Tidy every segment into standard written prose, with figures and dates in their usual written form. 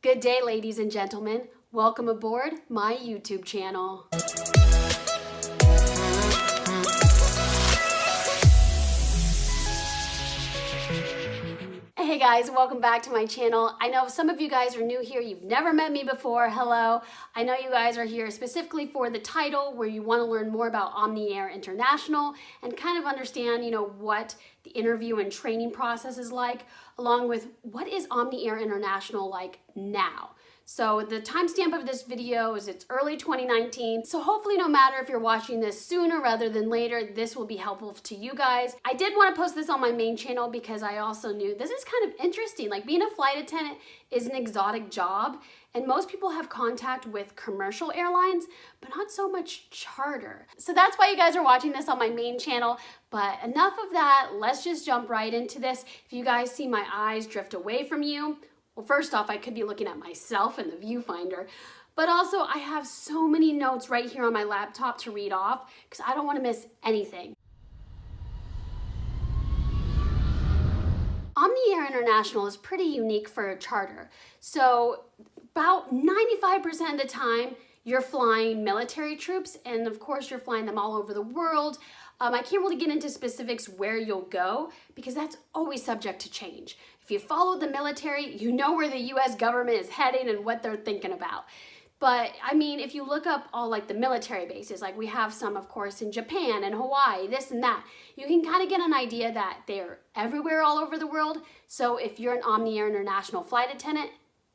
Good day, ladies and gentlemen. Welcome aboard my YouTube channel. Hey guys, welcome back to my channel. I know some of you guys are new here. You've never met me before. Hello. I know you guys are here specifically for the title where you want to learn more about Omni Air International and kind of understand, what the interview and training process is like, along with what is Omni Air International like now. So the timestamp of this video is it's early 2019. So hopefully no matter if you're watching this sooner rather than later, this will be helpful to you guys. I did want to post this on my main channel because I also knew this is kind of interesting. Like being a flight attendant is an exotic job and most people have contact with commercial airlines, but not so much charter. So that's why you guys are watching this on my main channel. But enough of that, let's just jump right into this. If you guys see my eyes drift away from you, well, first off, I could be looking at myself in the viewfinder, but also I have so many notes right here on my laptop to read off because I don't want to miss anything. Omni Air International is pretty unique for a charter. So about 95% of the time, you're flying military troops, and of course you're flying them all over the world. I can't really get into specifics where you'll go because that's always subject to change. If you follow the military, you know where the US government is heading and what they're thinking about. But I mean, if you look up all like the military bases, like we have some of course in Japan and Hawaii, this and that, you can kind of get an idea that they're everywhere all over the world. So if you're an Omni Air International flight attendant,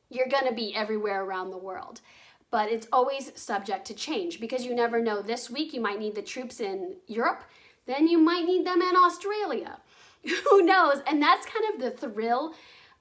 you're gonna be everywhere around the world. But it's always subject to change because you never know. This week you might need the troops in Europe, then you might need them in Australia. Who knows? And that's kind of the thrill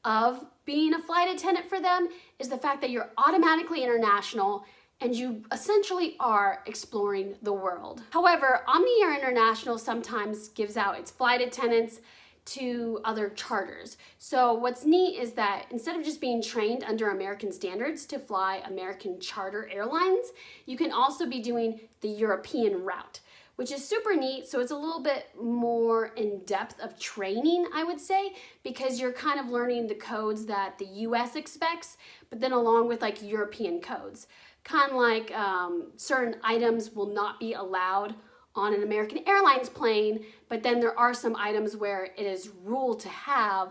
of being a flight attendant for them, is the fact that you're automatically international and you essentially are exploring the world. However, Omni Air International sometimes gives out its flight attendants to other charters. So what's neat is that instead of just being trained under American standards to fly American charter airlines, you can also be doing the European route, which is super neat. So it's a little bit more in depth of training, I would say, because you're kind of learning the codes that the US expects, but then along with like European codes. Kind of like certain items will not be allowed on an American Airlines plane, but then there are some items where it is rule to have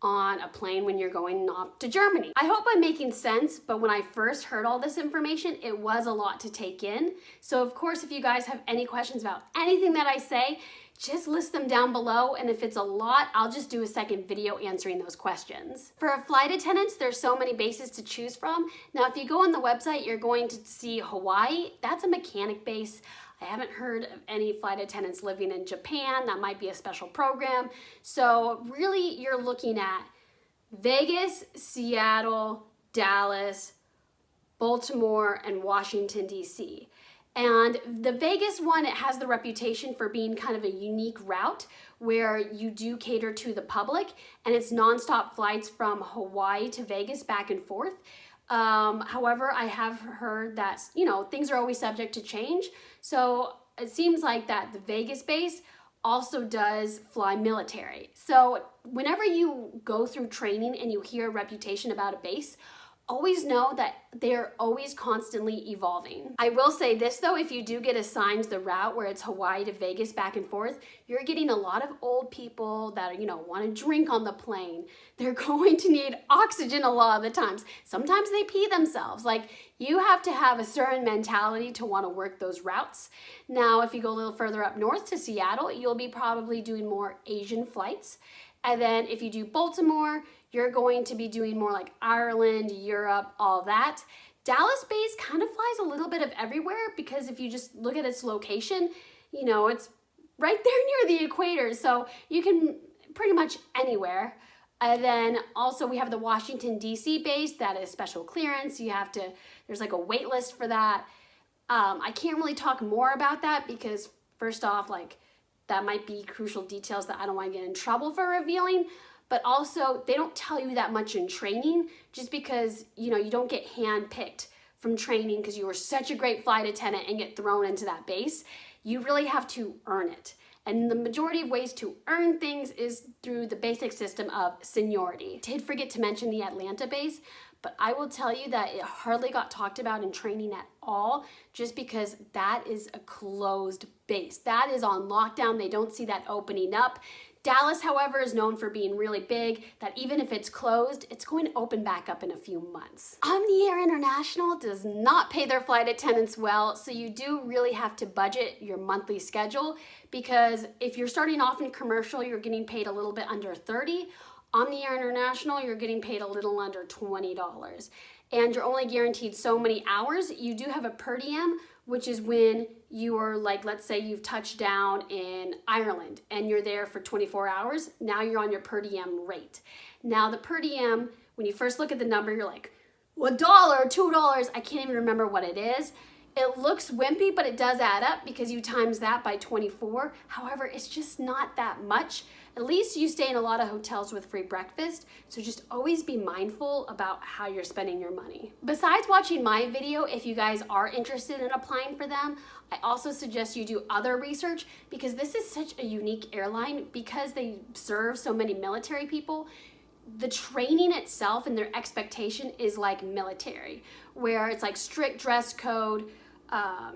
on a plane when you're going off to Germany. I hope I'm making sense, but when I first heard all this information, it was a lot to take in. So of course, if you guys have any questions about anything that I say, just list them down below, and if it's a lot, I'll just do a second video answering those questions. For flight attendants, there's so many bases to choose from. Now, if you go on the website, you're going to see Hawaii. That's a mechanic base. I haven't heard of any flight attendants living in Japan. That might be a special program. So really, you're looking at Vegas, Seattle, Dallas, Baltimore, and Washington, D.C. And the Vegas one, it has the reputation for being kind of a unique route where you do cater to the public, and it's nonstop flights from Hawaii to Vegas back and forth. However, I have heard that, things are always subject to change. So it seems like that the Vegas base also does fly military. So whenever you go through training and you hear a reputation about a base, always know that they're always constantly evolving. I will say this though, if you do get assigned the route where it's Hawaii to Vegas back and forth, you're getting a lot of old people that, want to drink on the plane. They're going to need oxygen a lot of the times. Sometimes they pee themselves. Like, you have to have a certain mentality to want to work those routes. Now, if you go a little further up north to Seattle, you'll be probably doing more Asian flights. And then if you do Baltimore, you're going to be doing more like Ireland, Europe, all that. Dallas base kind of flies a little bit of everywhere because if you just look at its location, it's right there near the equator. So you can pretty much anywhere. And then also we have the Washington, D.C. base that is special clearance. There's like a wait list for that. I can't really talk more about that because first off, that might be crucial details that I don't want to get in trouble for revealing, but also they don't tell you that much in training just because, you don't get handpicked from training because you were such a great flight attendant and get thrown into that base. You really have to earn it. And the majority of ways to earn things is through the basic system of seniority. Did forget to mention the Atlanta base, but I will tell you that it hardly got talked about in training at all, just because that is a closed base. That is on lockdown. They don't see that opening up. Dallas, however, is known for being really big, that even if it's closed, it's going to open back up in a few months. Omni Air International does not pay their flight attendants well, so you do really have to budget your monthly schedule, because if you're starting off in commercial, you're getting paid a little bit under $30. Omni Air International, you're getting paid a little under $20. And you're only guaranteed so many hours. You do have a per diem, which is when you are like, let's say you've touched down in Ireland and you're there for 24 hours. Now you're on your per diem rate. Now the per diem, when you first look at the number, you're like, $1, $2, I can't even remember what it is. It looks wimpy, but it does add up because you times that by 24. However, it's just not that much. At least you stay in a lot of hotels with free breakfast, so just always be mindful about how you're spending your money. Besides watching my video, if you guys are interested in applying for them, I also suggest you do other research, because this is such a unique airline because they serve so many military people. The training itself and their expectation is like military, where it's like strict dress code,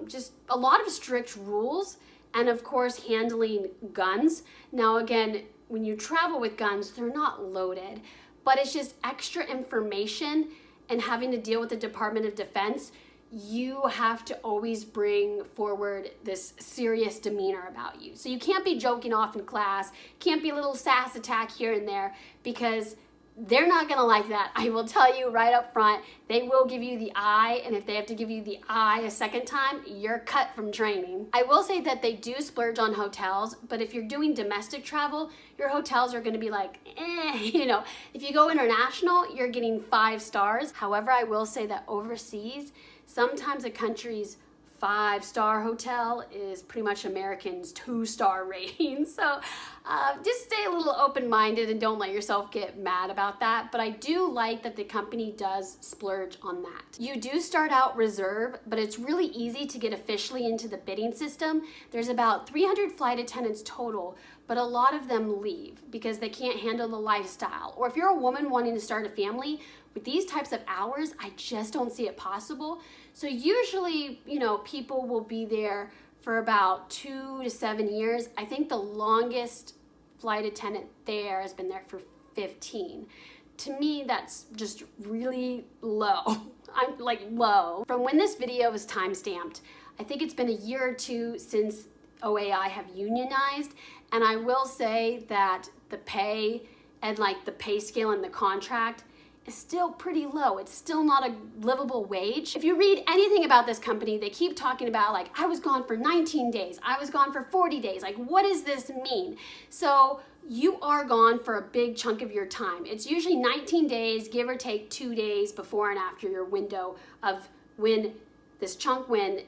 just a lot of strict rules, and of course handling guns. Now again, when you travel with guns, they're not loaded, but it's just extra information, and having to deal with the Department of Defense, you have to always bring forward this serious demeanor about you. So you can't be joking off in class, can't be a little sass attack here and there, because they're not gonna like that. I will tell you right up front, they will give you the eye, and if they have to give you the eye a second time, you're cut from training. I will say that they do splurge on hotels, but if you're doing domestic travel, your hotels are gonna be like, you know. If you go international, you're getting 5 stars. However, I will say that overseas, sometimes a country's 5-star hotel is pretty much Americans' 2-star rating. So just stay a little open-minded and don't let yourself get mad about that. But I do like that the company does splurge on that. You do start out reserve, but it's really easy to get officially into the bidding system. There's about 300 flight attendants total, but a lot of them leave because they can't handle the lifestyle. Or if you're a woman wanting to start a family, with these types of hours, I just don't see it possible. So usually, you know, people will be there for about 2 to 7 years. I think the longest flight attendant there has been there for 15. To me, that's just really low. I'm like low. From when this video is time-stamped, I think it's been a year or two since OAI have unionized, and I will say that the pay and like the pay scale and the contract is still pretty low. It's still not a livable wage. If you read anything about this company, they keep talking about like, I was gone for 19 days, I was gone for 40 days. Like, what does this mean? So you are gone for a big chunk of your time. It's usually 19 days, give or take 2 days before and after your window of when this chunk, when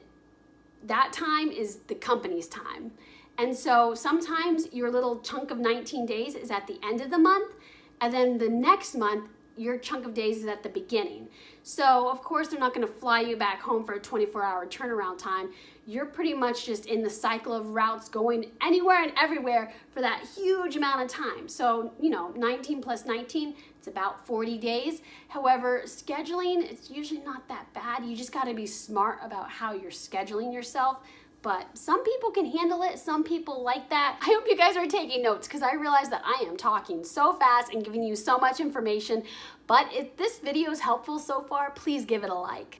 that time is the company's time. And so sometimes your little chunk of 19 days is at the end of the month, and then the next month, your chunk of days is at the beginning. So of course they're not going to fly you back home for a 24-hour turnaround time. You're pretty much just in the cycle of routes going anywhere and everywhere for that huge amount of time. So, you know, 19 plus 19, it's about 40 days. However, scheduling, it's usually not that bad. You just got to be smart about how you're scheduling yourself. But some people can handle it, some people like that. I hope you guys are taking notes, because I realize that I am talking so fast and giving you so much information. But if this video is helpful so far, please give it a like.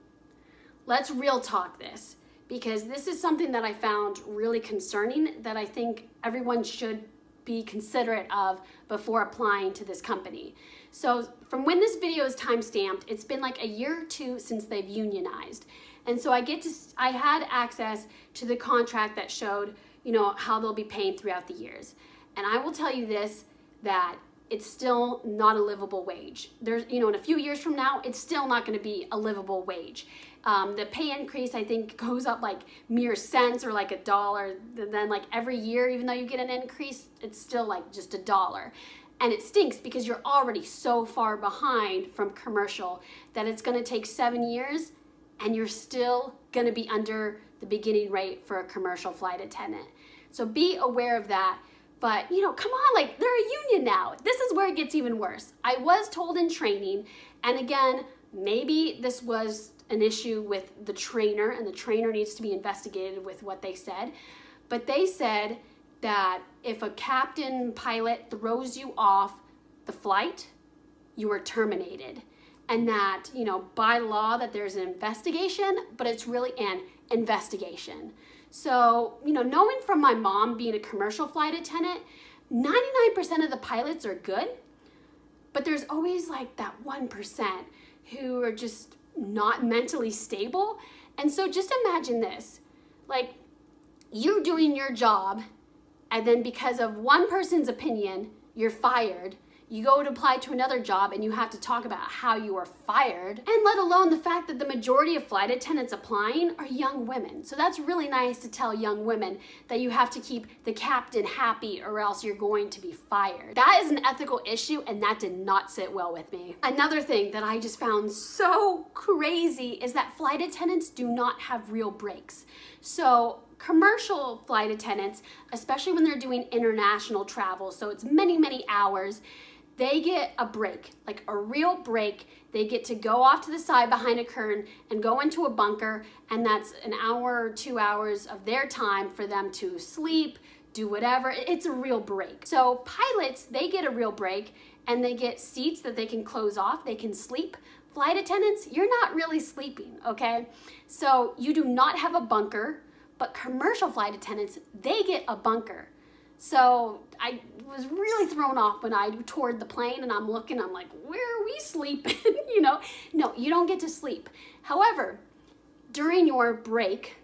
Let's real talk this, because this is something that I found really concerning that I think everyone should be considerate of before applying to this company. So from when this video is time-stamped, it's been like a year or two since they've unionized. And so I had access to the contract that showed, you know, how they'll be paying throughout the years. And I will tell you this, that it's still not a livable wage. There's, you know, in a few years from now, it's still not going to be a livable wage. The pay increase, I think, goes up like mere cents or like $1. Then like every year, even though you get an increase, it's still like just $1. And it stinks because you're already so far behind from commercial that it's going to take 7 years and you're still going to be under the beginning rate for a commercial flight attendant. So be aware of that. But, you know, come on, like, they're a union now. This is where it gets even worse. I was told in training, and again, Maybe this was an issue with the trainer, and the trainer needs to be investigated with what they said. But they said that if a captain pilot throws you off the flight, you are terminated. And that, you know, by law that there's an investigation, but it's really an investigation. So, you know, knowing from my mom being a commercial flight attendant, 99% of the pilots are good, but there's always like that 1% who are just not mentally stable. And so just imagine this, like you doing your job, and then because of one person's opinion, you're fired. You go to apply to another job and you have to talk about how you are fired, and let alone the fact that the majority of flight attendants applying are young women. So that's really nice to tell young women that you have to keep the captain happy or else you're going to be fired. That is an ethical issue, and that did not sit well with me. Another thing that I just found so crazy is that flight attendants do not have real breaks. So commercial flight attendants, especially when they're doing international travel, so it's many, many hours, they get a break, like a real break. They get to go off to the side behind a curtain and go into a bunker, and that's an hour or 2 hours of their time for them to sleep, do whatever. It's a real break. So pilots, they get a real break, and they get seats that they can close off, they can sleep. Flight attendants, you're not really sleeping, okay? So you do not have a bunker, but commercial flight attendants, they get a bunker. So I was really thrown off when I toured the plane, and I'm looking, I'm like, where are we sleeping? You know, no, you don't get to sleep. However, during your break,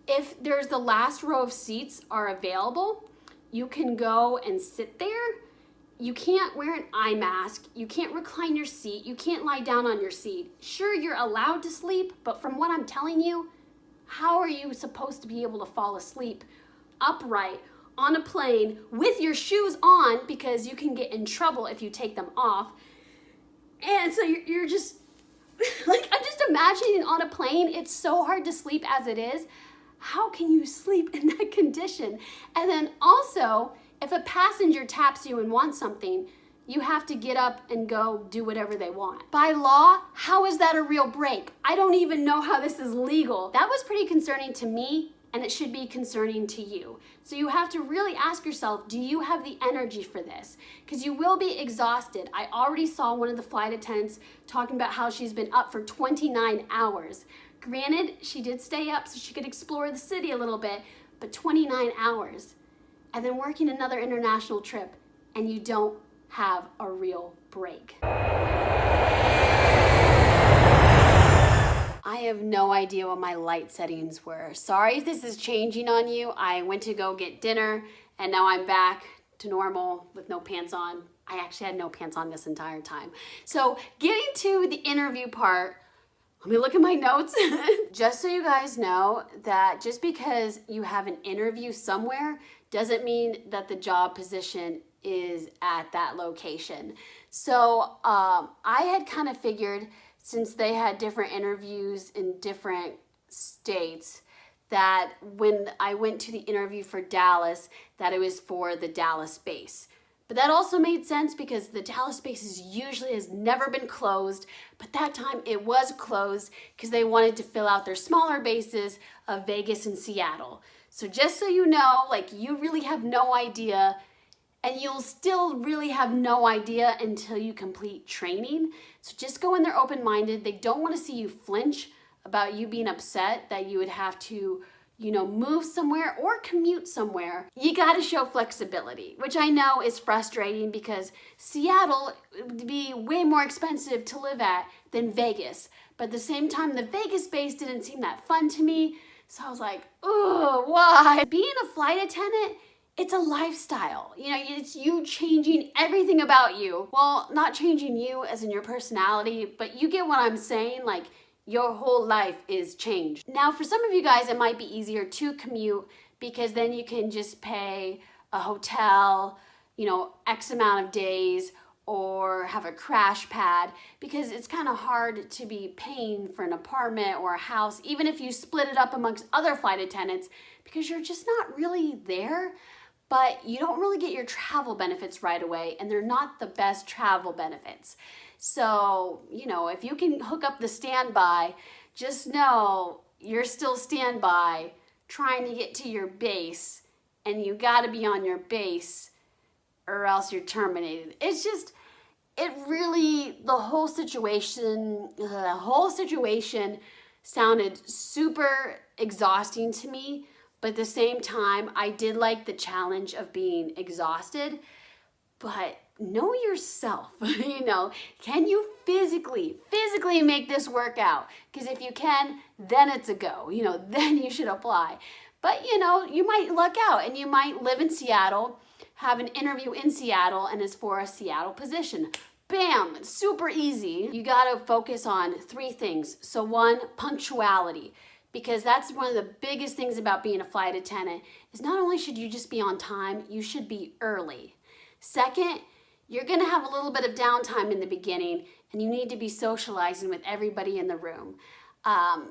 if there's the last row of seats are available, you can go and sit there. You can't wear an eye mask. You can't recline your seat. You can't lie down on your seat. Sure, you're allowed to sleep, but from what I'm telling you, how are you supposed to be able to fall asleep upright on a plane with your shoes on, because you can get in trouble if you take them off? And so you're just like, I'm just imagining on a plane, it's so hard to sleep as it is. How can you sleep in that condition? And then also, if a passenger taps you and wants something, you have to get up and go do whatever they want. By law, how is that a real break? I don't even know how this is legal. That was pretty concerning to me, and it should be concerning to you. So you have to really ask yourself, do you have the energy for this? Because you will be exhausted. I already saw one of the flight attendants talking about how she's been up for 29 hours. Granted, she did stay up so she could explore the city a little bit, but 29 hours. And then working another international trip, and you don't have a real break. I have no idea what my light settings were. Sorry if this is changing on you. I went to go get dinner, and now I'm back to normal with no pants on. I actually had no pants on this entire time. So getting to the interview part, let me look at my notes. Just so you guys know that just because you have an interview somewhere doesn't mean that the job position is at that location. So I had kind of figured, since they had different interviews in different states, that when I went to the interview for Dallas, that it was for the Dallas base. But that also made sense because the Dallas base usually has never been closed, but that time it was closed because they wanted to fill out their smaller bases of Vegas and Seattle. So just so you know, like, you really have no idea, and you'll still really have no idea until you complete training. So just go in there open-minded. They don't want to see you flinch about you being upset that you would have to, you know, move somewhere or commute somewhere. You got to show flexibility, which I know is frustrating because Seattle would be way more expensive to live at than Vegas. But at the same time, the Vegas base didn't seem that fun to me. So I was like, oh, why? Being a flight attendant, it's a lifestyle. You know, it's you changing everything about you. Well, not changing you as in your personality, but you get what I'm saying, like, your whole life is changed. Now, for some of you guys, it might be easier to commute because then you can just pay a hotel, you know, X amount of days, or have a crash pad, because it's kind of hard to be paying for an apartment or a house, even if you split it up amongst other flight attendants, because you're just not really there. But you don't really get your travel benefits right away, and they're not the best travel benefits. So, you know, if you can hook up the standby, just know you're still standby trying to get to your base, and you got to be on your base or else you're terminated. It's just, it really, the whole situation sounded super exhausting to me, but at the same time, I did like the challenge of being exhausted. But know yourself, you know, can you physically make this work out? Because if you can, then it's a go, you know, then you should apply. But, you know, you might luck out and you might live in Seattle, have an interview in Seattle, and it's for a Seattle position. Bam, super easy. You gotta focus on 3 things. So 1, punctuality, because that's one of the biggest things about being a flight attendant is not only should you just be on time, you should be early. Second, you're gonna have a little bit of downtime in the beginning and you need to be socializing with everybody in the room.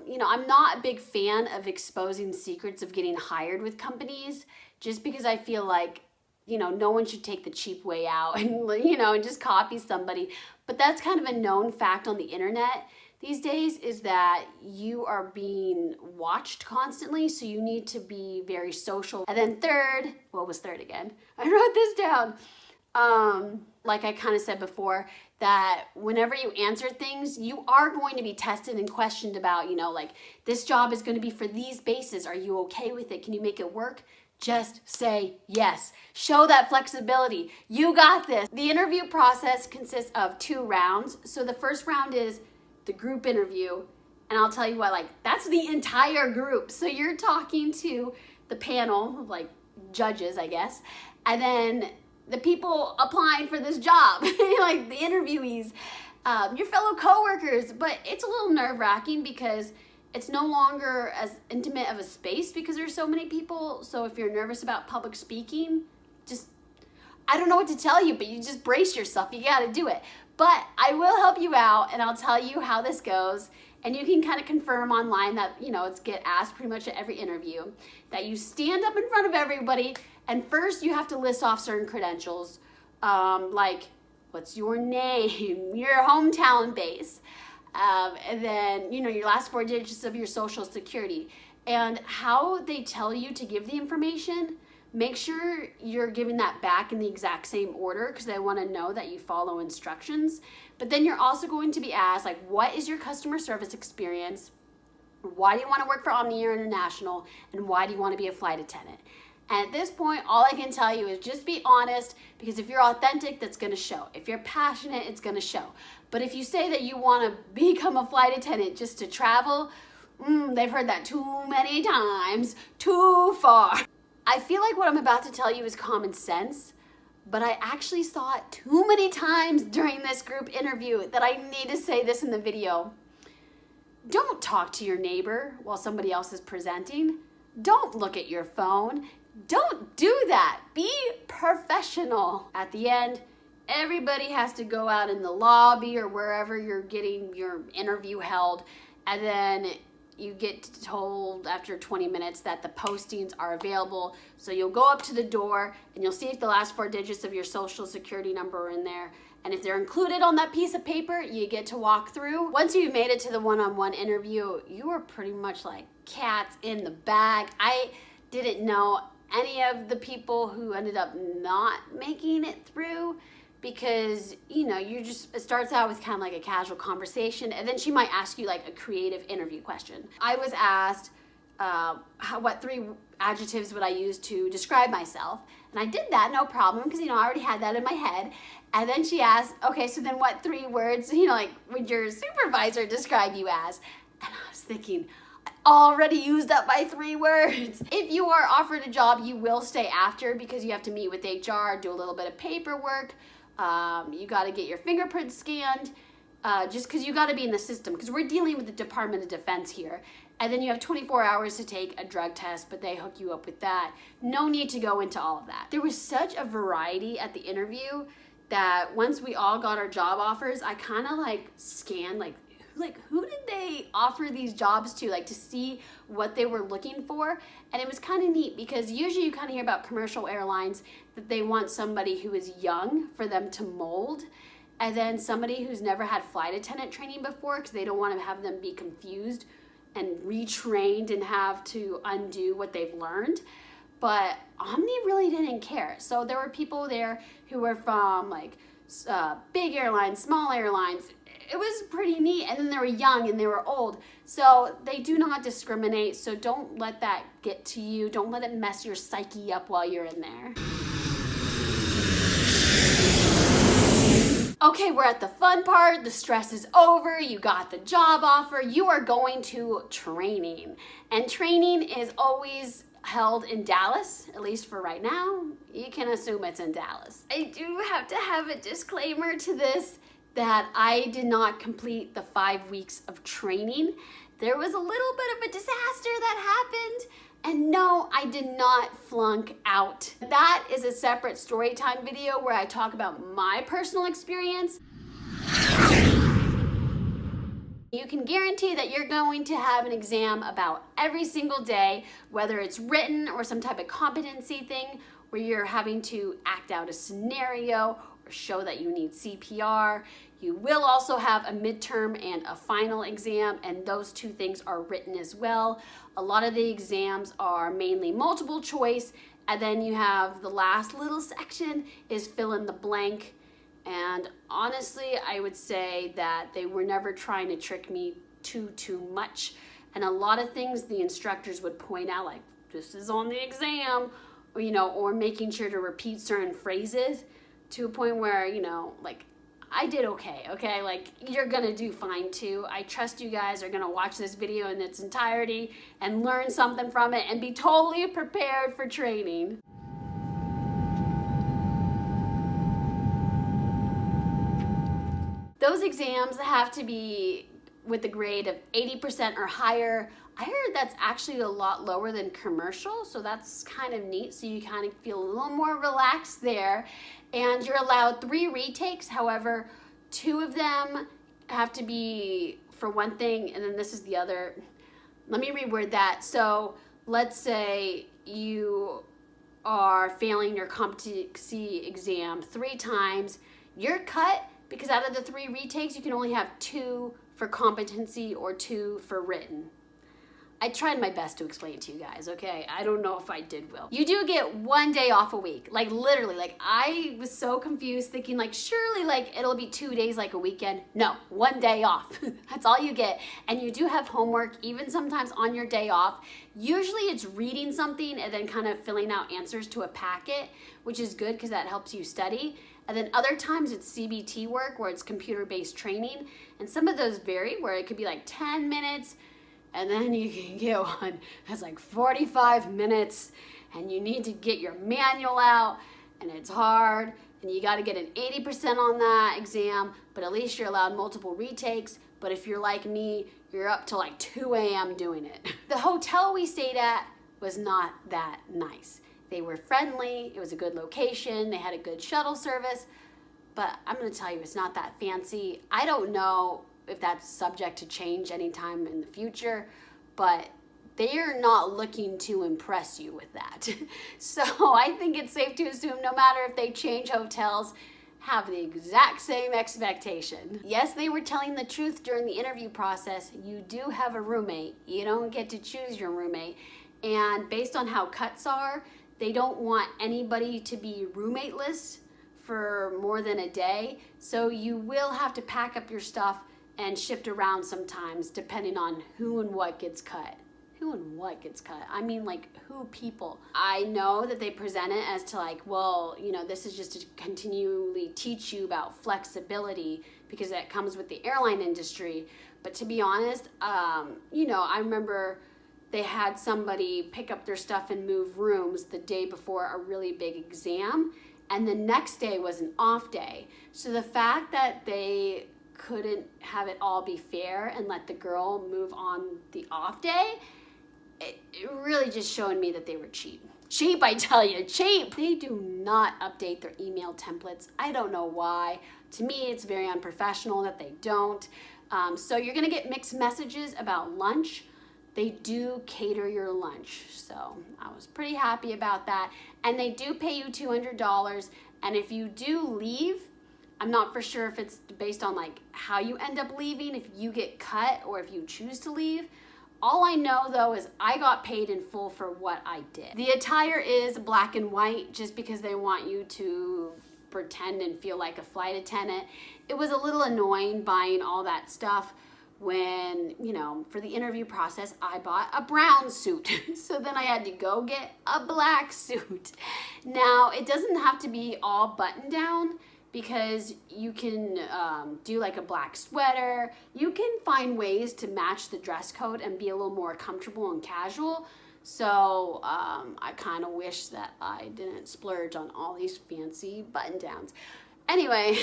You know, I'm not a big fan of exposing secrets of getting hired with companies just because I feel like, you know, no one should take the cheap way out and, you know, and just copy somebody. But that's kind of a known fact on the internet these days, is that you are being watched constantly, so you need to be very social. And then third, what was third again? I wrote this down. Like I kind of said before, that whenever you answer things, you are going to be tested and questioned about, you know, like, this job is going to be for these bases. Are you okay with it? Can you make it work? Just say yes. Show that flexibility. You got this. The interview process consists of 2 rounds. So the first round is the group interview. And I'll tell you what, like, that's the entire group. So you're talking to the panel of, like, judges, I guess. And then the people applying for this job, like the interviewees, your fellow coworkers. But it's a little nerve-wracking because it's no longer as intimate of a space because there's so many people. So if you're nervous about public speaking, just, I don't know what to tell you, but you just brace yourself. You got to do it. But I will help you out and I'll tell you how this goes. And you can kind of confirm online that, you know, it's get asked pretty much at every interview, that you stand up in front of everybody and first you have to list off certain credentials, like what's your name, your hometown base, and then, you know, your last 4 digits of your social security. And how they tell you to give the information, make sure you're giving that back in the exact same order because they want to know that you follow instructions. But then you're also going to be asked, like, what is your customer service experience? Why do you want to work for Omni or International? And why do you want to be a flight attendant? And at this point, all I can tell you is just be honest, because if you're authentic, that's going to show. If you're passionate, it's going to show. But if you say that you want to become a flight attendant just to travel, they've heard that too many times, too far. I feel like what I'm about to tell you is common sense, but I actually saw it too many times during this group interview that I need to say this in the video. Don't talk to your neighbor while somebody else is presenting. Don't look at your phone. Don't do that. Be professional. At the end, everybody has to go out in the lobby or wherever you're getting your interview held, and then you get told after 20 minutes that the postings are available. So you'll go up to the door and you'll see if the last 4 digits of your social security number are in there. And if they're included on that piece of paper, you get to walk through. Once you've made it to the one-on-one interview, you are pretty much like cats in the bag. I didn't know any of the people who ended up not making it through because, you know, it starts out with kind of like a casual conversation, and then she might ask you like a creative interview question. I was asked what 3 adjectives would I use to describe myself, and I did that, no problem, because, you know, I already had that in my head. And then she asked, okay, so then what 3 words, you know, like, would your supervisor describe you as? And I was thinking, I already used up my 3 words. If you are offered a job, you will stay after because you have to meet with HR, do a little bit of paperwork. You got to get your fingerprints scanned, just because you got to be in the system, because we're dealing with the Department of Defense here. And then you have 24 hours to take a drug test, but they hook you up with that. No need to go into all of that. There was such a variety at the interview that once we all got our job offers, I kind of like scanned like who did they offer these jobs to, like to see what they were looking for. And it was kind of neat because usually you kind of hear about commercial airlines that they want somebody who is young for them to mold. and then somebody who's never had flight attendant training before, because they don't want to have them be confused and retrained and have to undo what they've learned. But Omni really didn't care. So there were people there who were from like big airlines, small airlines. It was pretty neat. And then they were young and they were old. So they do not discriminate. So don't let that get to you. Don't let it mess your psyche up while you're in there. Okay, we're at the fun part. The stress is over. You got the job offer. You are going to training. And training is always held in Dallas, at least for right now. You can assume it's in Dallas. I do have to have a disclaimer to this that I did not complete the 5 weeks of training. There was a little bit of a disaster that happened. And no, I did not flunk out. That is a separate story time video where I talk about my personal experience. You can guarantee that you're going to have an exam about every single day, whether it's written or some type of competency thing where you're having to act out a scenario or show that you need CPR. You will also have a midterm and a final exam, and those two things are written as well. A lot of the exams are mainly multiple choice, and then you have the last little section is fill in the blank. And honestly, I would say that they were never trying to trick me too much. And a lot of things the instructors would point out, like, this is on the exam, or, or making sure to repeat certain phrases to a point where, like, I did okay? Like, you're gonna do fine too. I trust you guys are gonna watch this video in its entirety and learn something from it and be totally prepared for training. Those exams have to be with a grade of 80% or higher. I heard that's actually a lot lower than commercial, so that's kind of neat. So you kind of feel a little more relaxed there. And you're allowed 3 retakes. However, 2 of them have to be for one thing, and then this is the other. Let me reword that. So let's say you are failing your competency exam 3 times. You're cut because out of the 3 retakes, you can only have 2 for competency or 2 for written. I tried my best to explain it to you guys, okay? I don't know if I did well. You do get 1 day off a week. Like, literally, like, I was so confused thinking, like, surely, like, it'll be 2 days like a weekend. No, 1 day off. That's all you get. And you do have homework, even sometimes on your day off. Usually it's reading something and then kind of filling out answers to a packet, which is good because that helps you study. And then other times it's CBT work where it's computer-based training. And some of those vary where it could be like 10 minutes, and then you can get one that's like 45 minutes, and you need to get your manual out, and it's hard, and you got to get an 80% on that exam, but at least you're allowed multiple retakes. But if you're like me, you're up till like 2 a.m. doing it. The hotel we stayed at was not that nice. They were friendly, it was a good location, they had a good shuttle service, but I'm gonna tell you, it's not that fancy. I don't know if that's subject to change anytime in the future, but they're not looking to impress you with that. So I think it's safe to assume no matter if they change hotels, have the exact same expectation. Yes, they were telling the truth during the interview process. You do have a roommate. You don't get to choose your roommate. And based on how cuts are, they don't want anybody to be roommateless for more than a day. So you will have to pack up your stuff and shift around sometimes depending on who and what gets cut. Who and what gets cut? I mean, like, who people? I know that they present it as to like, well, this is just to continually teach you about flexibility because that comes with the airline industry. But to be honest, I remember they had somebody pick up their stuff and move rooms the day before a really big exam, and the next day was an off day. So the fact that they couldn't have it all be fair and let the girl move on the off day, it really just showed me that they were cheap. Cheap, I tell you, cheap. They do not update their email templates. I don't know why. To me, it's very unprofessional that they don't. So you're gonna get mixed messages about lunch. They do cater your lunch, so I was pretty happy about that. And they do pay you $200, and if you do leave, I'm not for sure if it's based on like how you end up leaving, if you get cut or if you choose to leave. All I know though is I got paid in full for what I did. The attire is black and white just because they want you to pretend and feel like a flight attendant. It was a little annoying buying all that stuff when, you know, for the interview process, I bought a brown suit. So then I had to go get a black suit. Now, it doesn't have to be all button down because you can do like a black sweater. You can find ways to match the dress code and be a little more comfortable and casual. So I kind of wish that I didn't splurge on all these fancy button downs. Anyway,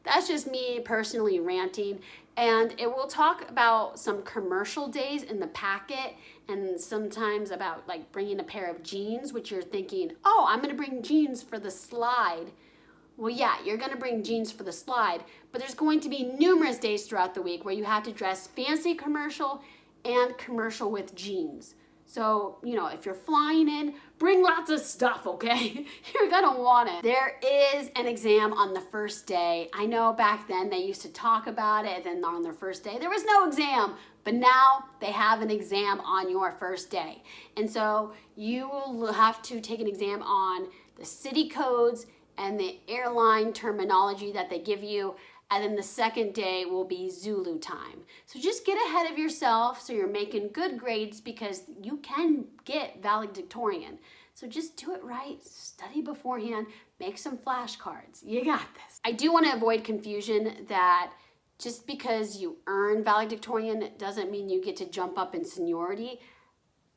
that's just me personally ranting, and it will talk about some commercial days in the packet and sometimes about like bringing a pair of jeans, which you're thinking, oh, I'm gonna bring jeans for the slide. Well, yeah, you're gonna bring jeans for the slide, but there's going to be numerous days throughout the week where you have to dress fancy commercial and commercial with jeans. So, you know, if you're flying in, bring lots of stuff, okay? You're gonna want it. There is an exam on the first day. I know back then they used to talk about it, and then on their first day, there was no exam. But now they have an exam on your first day. And so you will have to take an exam on the city codes and the airline terminology that they give you. And then the second day will be Zulu time. So just get ahead of yourself so you're making good grades, because you can get valedictorian. So just do it right, study beforehand, make some flashcards. You got this. I do want to avoid confusion that just because you earn valedictorian doesn't mean you get to jump up in seniority.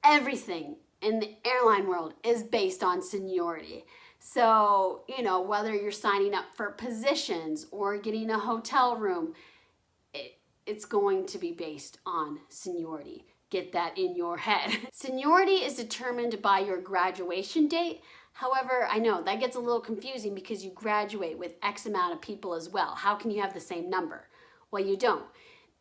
Everything in the airline world is based on seniority. So, you know, whether you're signing up for positions or getting a hotel room, it's going to be based on seniority. Get that in your head. Seniority is determined by your graduation date. However, I know that gets a little confusing because you graduate with X amount of people as well. How can you have the same number? Well, you don't.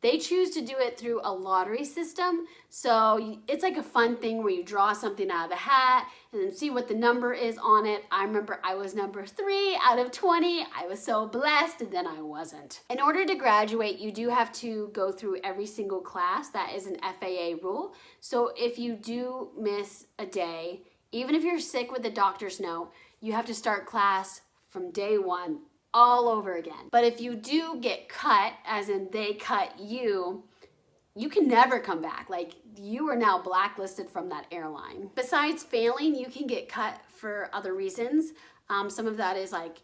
They choose to do it through a lottery system. So it's like a fun thing where you draw something out of the hat and then see what the number is on it. I remember I was number 3 out of 20. I was so blessed, and then I wasn't. In order to graduate, you do have to go through every single class. That is an FAA rule. So if you do miss a day, even if you're sick with a doctor's note, you have to start class from day 1 all over again. But if you do get cut, as in they cut you, you can never come back. Like, you are now blacklisted from that airline. Besides failing, you can get cut for other reasons. Some of that is like,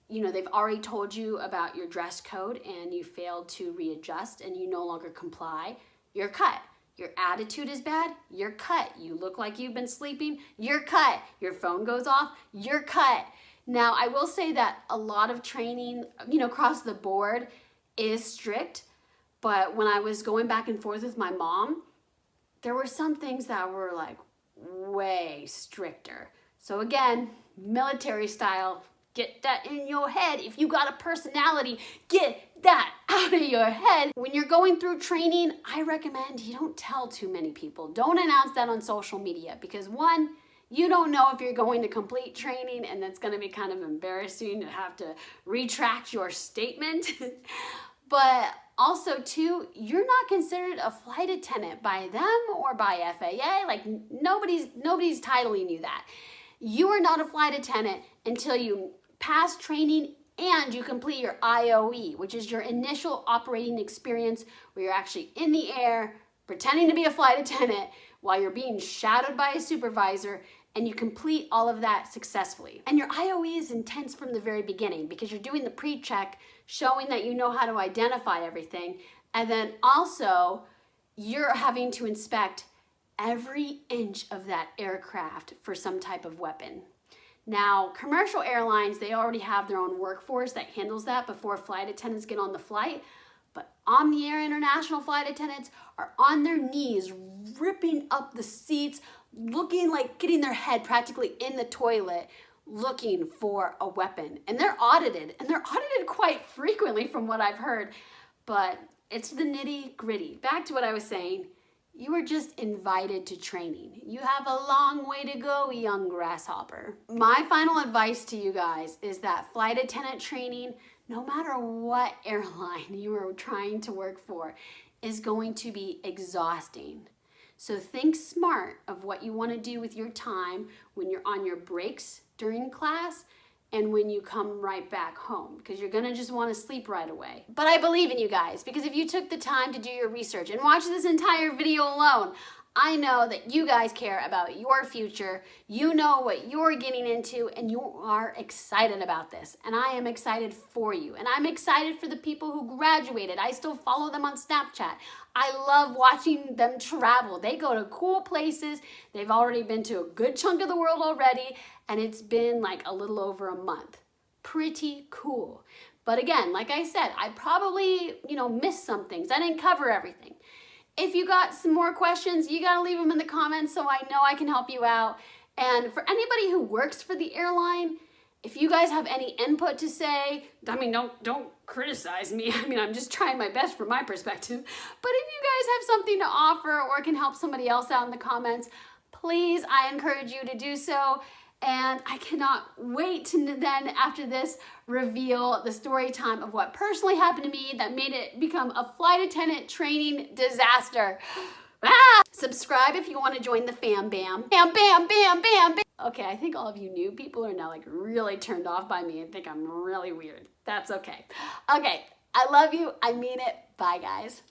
you know, they've already told you about your dress code and you failed to readjust and you no longer comply, you're cut. Your attitude is bad, you're cut. You look like you've been sleeping, you're cut. Your phone goes off, you're cut. Now, I will say that a lot of training, you know, across the board is strict, but when I was going back and forth with my mom, there were some things that were like way stricter. So again, military style, get that in your head. If you got a personality, get that out of your head. When you're going through training, I recommend you don't tell too many people. Don't announce that on social media because, one, you don't know if you're going to complete training, and that's going to be kind of embarrassing to have to retract your statement. But also, two, you're not considered a flight attendant by them or by FAA. Like, nobody's titling you that. You are not a flight attendant until you pass training and you complete your IOE, which is your initial operating experience where you're actually in the air pretending to be a flight attendant while you're being shadowed by a supervisor, and you complete all of that successfully. And your IOE is intense from the very beginning because you're doing the pre-check, showing that you know how to identify everything, and then also you're having to inspect every inch of that aircraft for some type of weapon. Now, commercial airlines, they already have their own workforce that handles that before flight attendants get on the flight. But Omni Air International flight attendants are on their knees, ripping up the seats, looking like getting their head practically in the toilet, looking for a weapon. And they're audited quite frequently from what I've heard. But it's the nitty gritty. Back to what I was saying, You are just invited to training. You have a long way to go, young grasshopper. My final advice to you guys is that flight attendant training, no matter what airline you are trying to work for, is going to be exhausting. So think smart of what you want to do with your time when you're on your breaks during class and when you come right back home, because you're gonna just want to sleep right away. But I believe in you guys, because if you took the time to do your research and watch this entire video alone, I know that you guys care about your future, you know what you're getting into, and you are excited about this. And I am excited for you. And I'm excited for the people who graduated. I still follow them on Snapchat. I love watching them travel. They go to cool places. They've already been to a good chunk of the world already, and it's been like a little over a month. Pretty cool. But again, like I said, I probably, missed some things. I didn't cover everything. If you got some more questions, you gotta leave them in the comments so I know I can help you out. And for anybody who works for the airline, if you guys have any input to say, don't criticize me. I'm just trying my best from my perspective. But if you guys have something to offer or can help somebody else out in the comments, please, I encourage you to do so. And I cannot wait to then, after this, reveal the story time of what personally happened to me that made it become a flight attendant training disaster. Subscribe if you want to join the fam bam. Bam, bam, bam, bam, bam. Okay, I think all of you new people are now really turned off by me and think I'm really weird. That's okay. Okay, I love you. I mean it. Bye, guys.